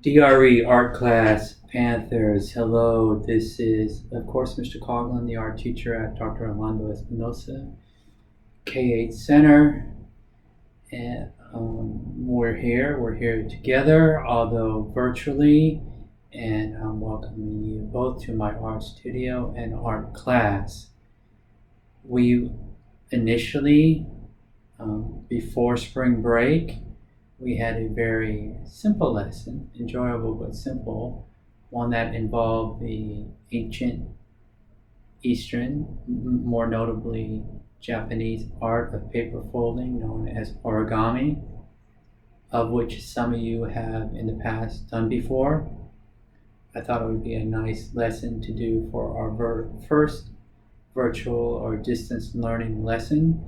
DRE Art Class, Panthers, hello. This is, of course, Mr. Coughlin, the art teacher at Dr. Orlando Espinosa, K8 Center. And we're here together, although virtually, and I'm welcoming you both to my art studio and art class. We initially, before spring break, we had a very simple lesson, enjoyable but simple, one that involved the ancient Eastern, more notably Japanese art of paper folding known as origami, of which some of you have in the past done before. I thought it would be a nice lesson to do for our first virtual or distance learning lesson,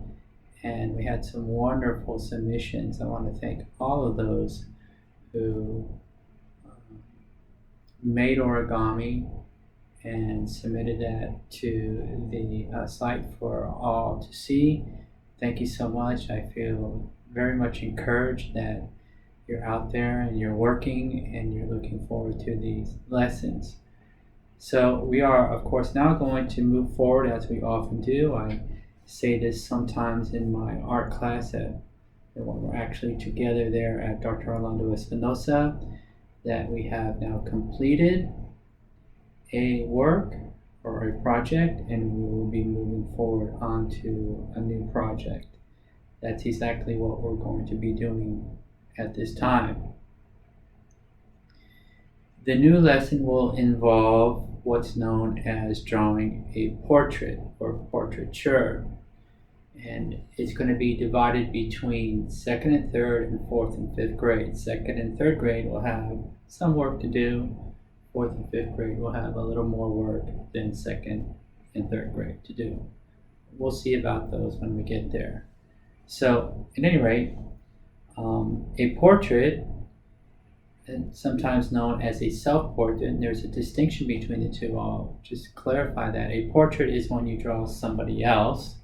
and we had some wonderful submissions. I want to thank all of those who made origami and submitted that to the site for all to see. Thank you so much. I feel very much encouraged that you're out there and you're working and you're looking forward to these lessons. So we are, of course, now going to move forward as we often do. I say this sometimes in my art class when we're actually together there at Dr. Orlando Espinosa, that we have now completed a work or a project and we will be moving forward onto a new project. That's exactly what we're going to be doing at this time. The new lesson will involve what's known as drawing a portrait or portraiture, and it's going to be divided between second and third and fourth and fifth grade. Second and third grade will have some work to do. Fourth and fifth grade will have a little more work than second and third grade to do. We'll see about those when we get there. So at any rate, a portrait, and sometimes known as a self-portrait, and there's a distinction between the two. I'll just clarify that. A portrait is when you draw somebody else.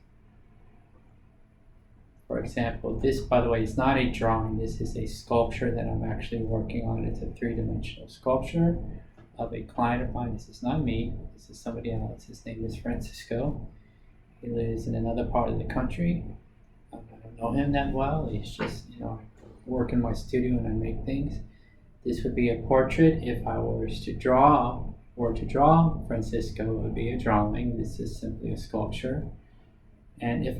For example, this, by the way, is not a drawing. This is a sculpture that I'm actually working on. It's a three-dimensional sculpture of a client of mine. This is not me. This is somebody else. His name is Francisco. He lives in another part of the country. I don't know him that well. He's just, I work in my studio and I make things. This would be a portrait. If I were to draw Francisco, it would be a drawing. This is simply a sculpture. And if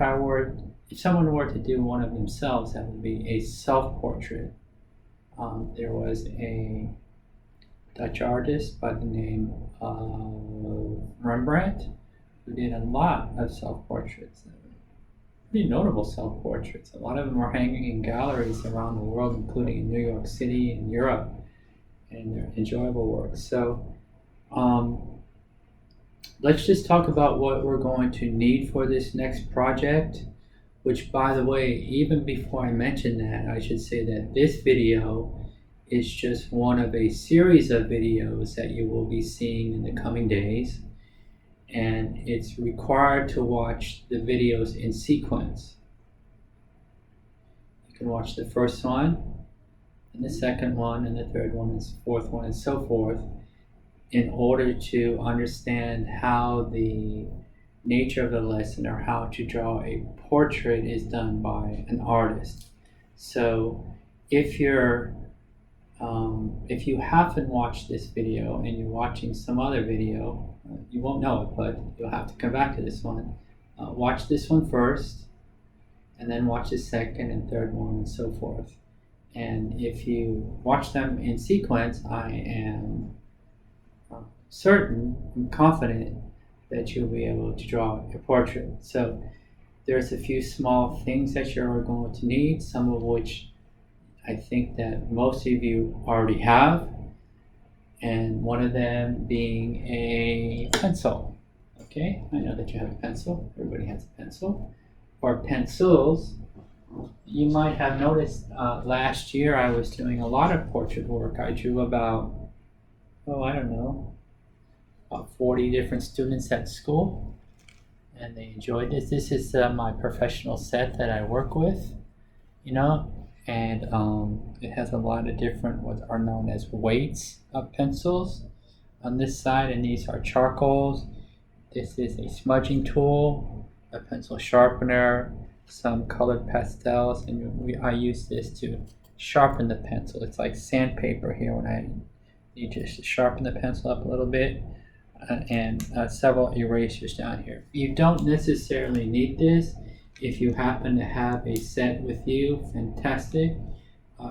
someone were to do one of themselves, that would be a self-portrait. There was a Dutch artist by the name of Rembrandt who did a lot of self-portraits, pretty notable self-portraits. A lot of them are hanging in galleries around the world, including in New York City and Europe, and they're enjoyable works. So let's just talk about what we're going to need for this next project, which, by the way, even before I mention that, I should say that this video is just one of a series of videos that you will be seeing in the coming days, and it's required to watch the videos in sequence. You can watch the first one, and the second one, and the third one, and the fourth one, and so forth, in order to understand how the nature of the lesson or how to draw a portrait is done by an artist. So if you haven't watched this video and you're watching some other video, you won't know it, but you'll have to come back to this one. Watch this one first, and then watch the second and third one, and so forth. And if you watch them in sequence, I am certain and confident that you'll be able to draw a portrait. So there's a few small things that you're going to need, some of which I think that most of you already have, and one of them being a pencil. Okay, I know that you have a pencil. Everybody has a pencil or pencils. You might have noticed last year I was doing a lot of portrait work. I drew about 40 different students at school, and they enjoyed this. This is my professional set that I work with. and it has a lot of different what are known as weights of pencils on this side, and these are charcoals. This is a smudging tool, a pencil sharpener, some colored pastels, and I use this to sharpen the pencil. It's like sandpaper here when I need to sharpen the pencil up a little bit, and several erasers down here. You don't necessarily need this. If you happen to have a set with you, fantastic.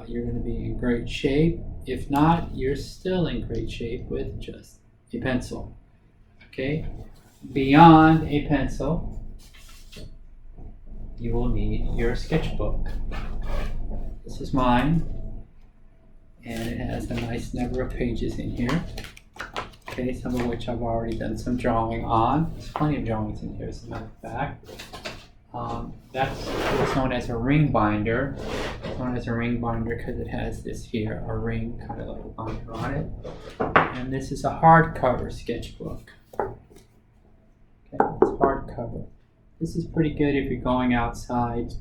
You're going to be in great shape. If not, you're still in great shape with just a pencil. Okay? Beyond a pencil, you will need your sketchbook. This is mine, and it has a nice number of pages in here. Okay, some of which I've already done some drawing on. There's plenty of drawings in here, as a matter of fact. That's what's known as a ring binder. It's known as a ring binder because it has this here, a ring kind of like a binder on it. And this is a hardcover sketchbook. Okay, it's hardcover. This is pretty good if you're going outside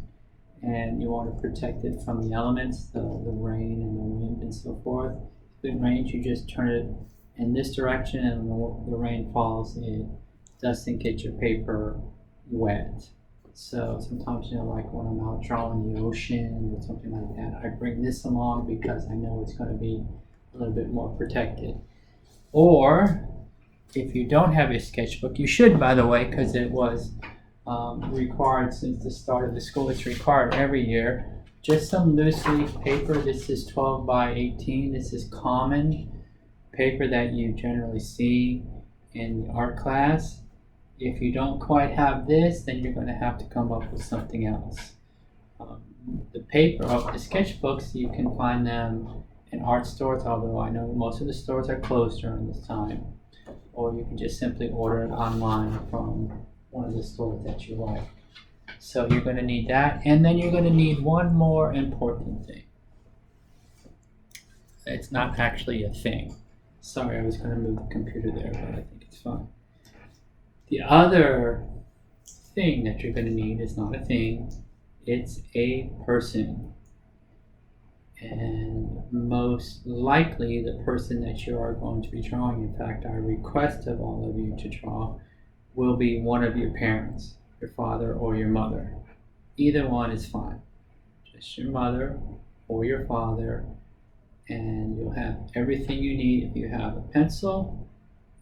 and you want to protect it from the elements, the rain and the wind and so forth. If it rains, you just turn it in this direction, and when the rain falls, it doesn't get your paper wet. So sometimes, like when I'm out drawing the ocean or something like that, I bring this along because I know it's going to be a little bit more protected. Or if you don't have a sketchbook, you should, by the way, because it was required since the start of the school. It's required every year. Just some loose leaf paper. This is 12 by 18. This is common paper that you generally see in the art class. If you don't quite have this, then you're going to have to come up with something else. The paper, the sketchbooks, you can find them in art stores, although I know most of the stores are closed during this time. Or you can just simply order it online from one of the stores that you like. So you're going to need that, and then you're going to need one more important thing. It's not actually a thing. Sorry, I was going to move the computer there, but I think it's fine. The other thing that you're going to need is not a thing, it's a person. And most likely the person that you are going to be drawing, in fact, I request of all of you to draw, will be one of your parents, your father or your mother. Either one is fine. Just your mother or your father, and you'll have everything you need if you have a pencil,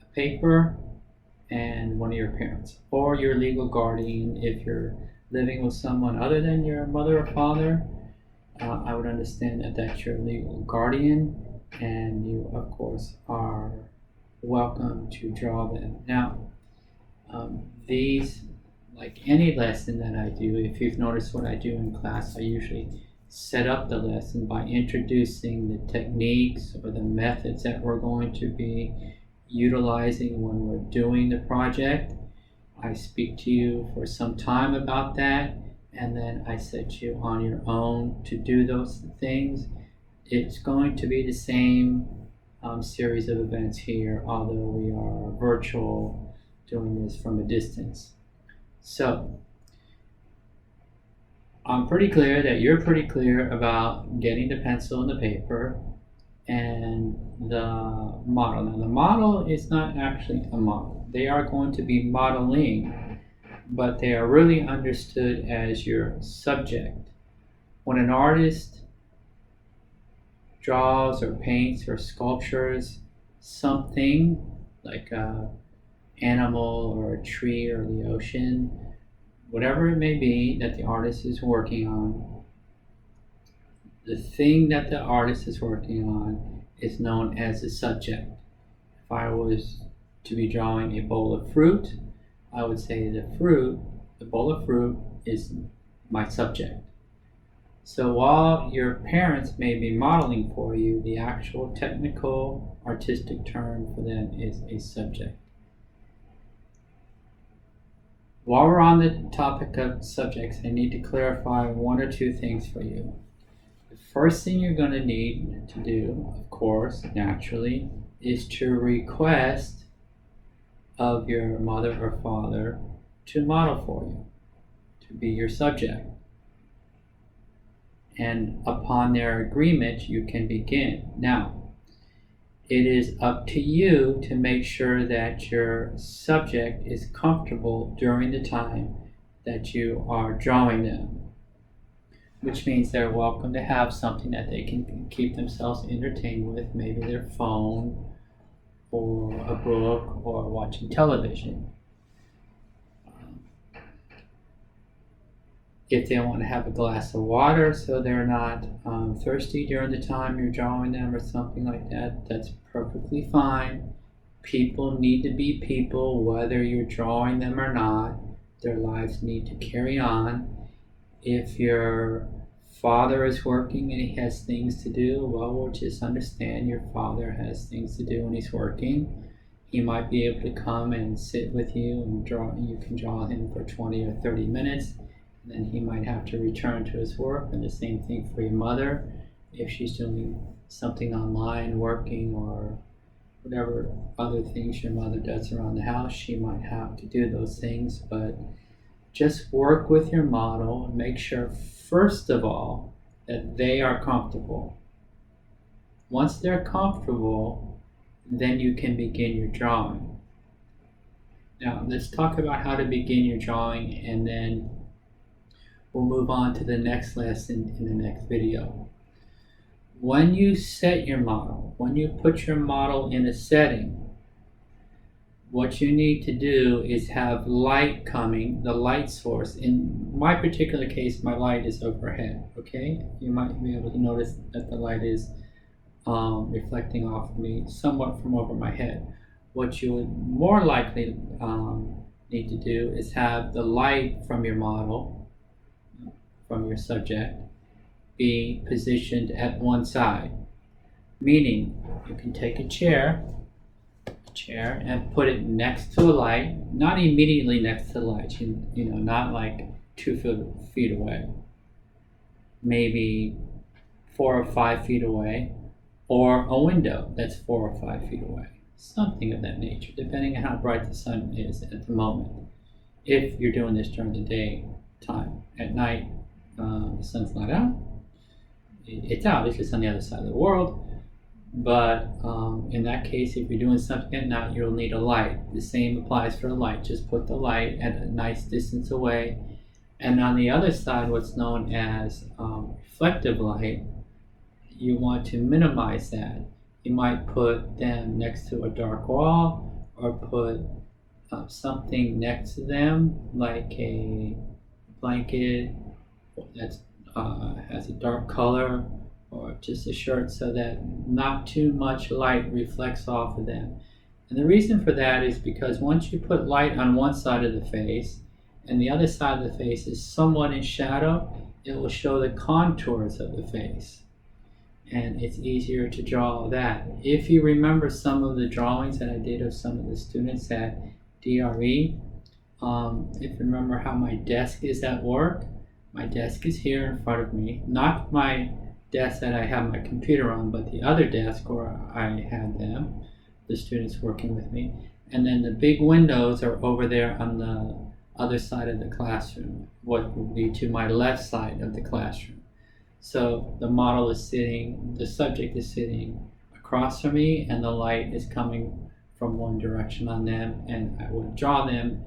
a paper, and one of your parents, or your legal guardian if you're living with someone other than your mother or father. I would understand that that's your legal guardian, and you, of course, are welcome to draw them. Now, these, like any lesson that I do, if you've noticed what I do in class, I usually set up the lesson by introducing the techniques or the methods that we're going to be utilizing when we're doing the project. I speak to you for some time about that, and then I set you on your own to do those things. It's going to be the same series of events here, although we are virtual, doing this from a distance. So I'm pretty clear that you're pretty clear about getting the pencil and the paper and the model. Now, the model is not actually a model. They are going to be modeling, but they are really understood as your subject. When an artist draws or paints or sculptures something like an animal or a tree or the ocean, whatever it may be that the artist is working on, the thing that the artist is working on is known as the subject. If I was to be drawing a bowl of fruit, I would say the bowl of fruit is my subject. So while your parents may be modeling for you, the actual technical artistic term for them is a subject. While we're on the topic of subjects, I need to clarify one or two things for you. The first thing you're going to need to do, of course, naturally, is to request of your mother or father to model for you, to be your subject. and upon their agreement, you can begin. Now, it is up to you to make sure that your subject is comfortable during the time that you are drawing them, which means they're welcome to have something that they can keep themselves entertained with, maybe their phone or a book or watching television. If they want to have a glass of water so they're not thirsty during the time you're drawing them or something like that, that's perfectly fine. People need to be people whether you're drawing them or not. Their lives need to carry on. If your father is working and he has things to do, well, we'll just understand your father has things to do when he's working. He might be able to come and sit with you and draw. You can draw him for 20 or 30 minutes. And then he might have to return to his work. And the same thing for your mother. If she's doing something online, working, or whatever other things your mother does around the house, she might have to do those things. But just work with your model and make sure, first of all, that they are comfortable. Once they're comfortable, then you can begin your drawing. Now, let's talk about how to begin your drawing, and then we'll move on to the next lesson in the next video. When you set your model, when you put your model in a setting, what you need to do is have light coming, the light source. In my particular case, my light is overhead, okay? You might be able to notice that the light is reflecting off of me somewhat from over my head. What you would more likely need to do is have the light from your model, from your subject, be positioned at one side. Meaning, you can take a chair and put it next to a light, not immediately next to the light, not like 2 feet away, maybe 4 or 5 feet away, or a window that's 4 or 5 feet away, something of that nature, depending on how bright the sun is at the moment. If you're doing this during the day time, at night, the sun's not out. It's out, it's just on the other side of the world. But in that case, if you're doing something at night, you'll need a light. The same applies for a light. Just put the light at a nice distance away. And on the other side, what's known as reflective light, you want to minimize that. You might put them next to a dark wall, or put something next to them, like a blanket that has a dark color, or just a shirt, so that not too much light reflects off of them. And the reason for that is because once you put light on one side of the face and the other side of the face is somewhat in shadow, it will show the contours of the face, and it's easier to draw that. If you remember some of the drawings that I did of some of the students at DRE, if you remember how my desk is at work, my desk is here in front of me, not my desk that I have my computer on, but the other desk where I had them, the students working with me. And then the big windows are over there on the other side of the classroom, what would be to my left side of the classroom. So the model is sitting, the subject is sitting across from me, and the light is coming from one direction on them, and I would draw them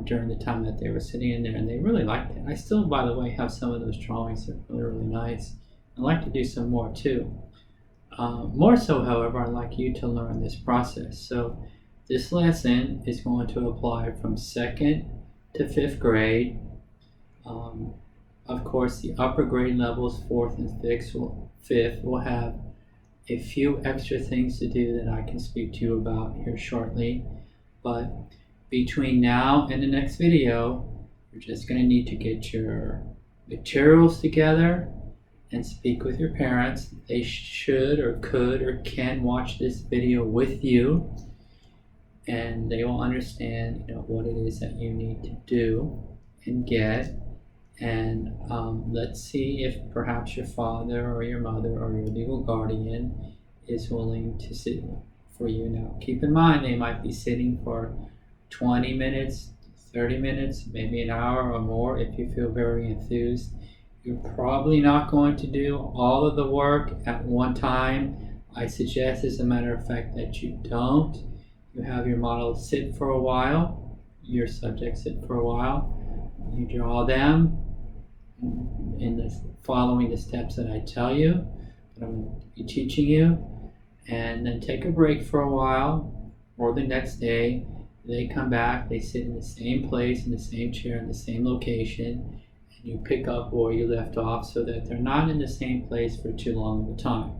during the time that they were sitting in there, and they really liked it. I still, by the way, have some of those drawings. They're really nice. I'd like to do some more too. More so, however, I'd like you to learn this process. So this lesson is going to apply from 2nd to 5th grade. Of course, the upper grade levels, 4th and 5th, will have a few extra things to do that I can speak to you about here shortly. But between now and the next video, you're just going to need to get your materials together and speak with your parents. They should or could or can watch this video with you, and they will understand what it is that you need to do and get. And let's see if perhaps your father or your mother or your legal guardian is willing to sit for you. Now keep in mind, they might be sitting for 20 minutes, 30 minutes, maybe an hour or more if you feel very enthused You're probably not going to do all of the work at one time. I suggest, as a matter of fact, that you don't. You have your model sit for a while, your subject sit for a while. You draw them in this, following the steps that I tell you, that I'm going to be teaching you, and then take a break for a while, or the next day. They come back, they sit in the same place, in the same chair, in the same location, and you pick up where you left off so that they're not in the same place for too long of a time.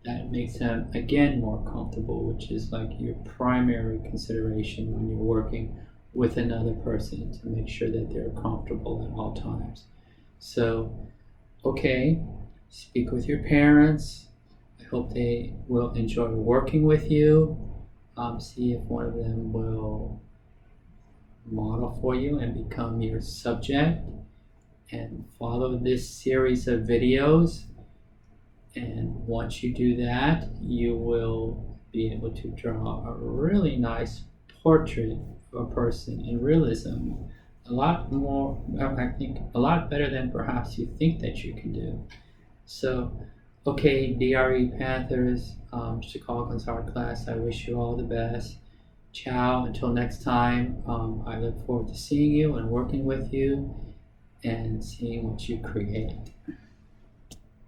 That makes them, again, more comfortable, which is like your primary consideration when you're working with another person, to make sure that they're comfortable at all times. So, okay, speak with your parents. I hope they will enjoy working with you. See if one of them will model for you and become your subject, and follow this series of videos. And once you do that, you will be able to draw a really nice portrait of a person in realism. A lot more, I think, a lot better than perhaps you think that you can do. So, okay, DRE Panthers, Mr. Coughlin's art class, I wish you all the best. Ciao, until next time. I look forward to seeing you and working with you and seeing what you create.